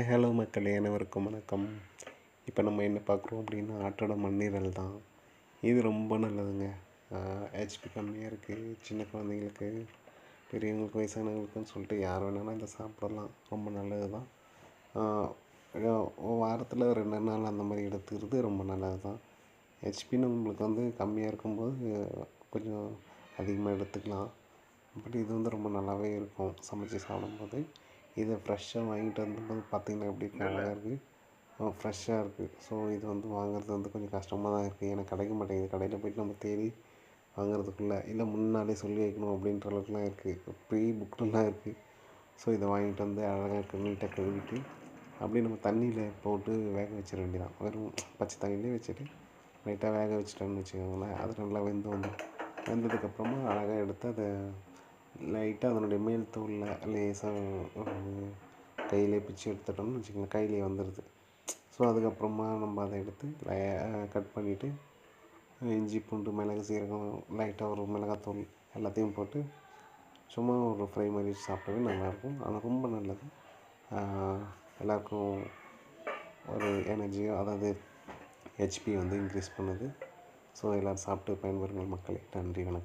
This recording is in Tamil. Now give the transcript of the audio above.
ஹலோ மக்களே, அனைவருக்கும் வணக்கம். இப்போ நம்ம என்ன பார்க்குறோம் அப்படின்னா, ஆட்டோட மண்ணீரல் தான். இது ரொம்ப நல்லதுங்க. ஹெச்பி கம்மியாக இருக்குது, சின்ன குழந்தைங்களுக்கு, பெரியவங்களுக்கு, வயசானவங்களுக்குன்னு சொல்லிட்டு யார் வேணாலும் இதை சாப்பிடலாம். ரொம்ப நல்லது தான். வாரத்தில் 2 நாள் அந்த மாதிரி எடுத்துக்கிறது ரொம்ப நல்லது தான். ஹெச்பி நம்மளுக்கு கம்மியாக இருக்கும்போது கொஞ்சம் அதிகமாக எடுத்துக்கலாம். பட் இது ரொம்ப நல்லாவே இருக்கும் சமைச்சு சாப்பிடும்போது. இதை ஃப்ரெஷ்ஷாக வாங்கிட்டு வந்தபோது பார்த்திங்கன்னா எப்படி அழகாக இருக்குது, ஃப்ரெஷ்ஷாக இருக்குது. ஸோ இது வாங்குறது கொஞ்சம் கஷ்டமாக தான் இருக்குது. எனக்கு கிடைக்க மாட்டேங்குது. கடையில் போய்ட்டு நம்ம தேடி வாங்குறதுக்குள்ளே இல்லை முன்னாலே சொல்லி வைக்கணும் அப்படின்ற அளவுக்குலாம் இருக்குது. ப்ரீ புக்டெல்லாம் இருக்குது. ஸோ இதை வாங்கிட்டு வந்து அழகாக நீட்டாக கழுவிட்டு அப்படியே நம்ம தண்ணியில் போட்டு வேக வச்சிட வேண்டியதான். வெறும் பச்சை தண்ணியிலே வச்சுட்டு லைட்டாக வேக வச்சிட்டோம்னு வச்சுக்கோங்களேன், அது நல்லா வெந்ததுக்கப்புறமா அழகாக எடுத்து அதை லைட்டாக அதனுடைய மேல் தோலில் லேசாக கையிலே பிச்சு எடுத்துட்டோம்னு வச்சுக்கோங்களேன், கையிலே வந்துடுது. ஸோ அதுக்கப்புறமா நம்ம அதை எடுத்து கட் பண்ணிவிட்டு இஞ்சி பூண்டு மிளகு சீரகம் லைட்டாக ஒரு மிளகாத்தூள் எல்லாத்தையும் போட்டு சும்மா ஒரு ஃப்ரை மாதிரி சாப்பிட்டவே நல்லாயிருக்கும். ஆனால் ரொம்ப நல்லது. எல்லாருக்கும் ஒரு எனர்ஜியோ, அதாவது ஹெச்பி இன்க்ரீஸ் பண்ணுது. ஸோ எல்லோரும் சாப்பிட்டு பயன்பெறுங்கள் மக்களே. நன்றி, வணக்கம்.